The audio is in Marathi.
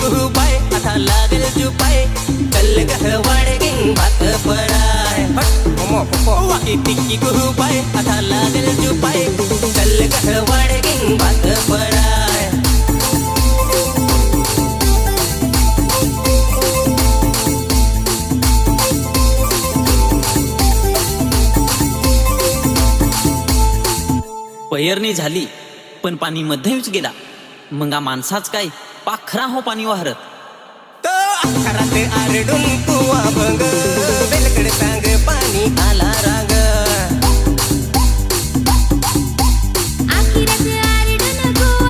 कुहुबाय आता लागल जुपाय चल गह वाडगिंग भात पडाय वाकी टिक्की कुहुबाय आता लागल जुपाय चल गह वाडगिंग भात पडाय पेरणी झाली पण पाणी मध्येच गेला मग माणसाच काय पाखरा हो पाणी वाहरत तो अखरात आरडून कुवा बंग बेलकडे सांग पाणी आला राग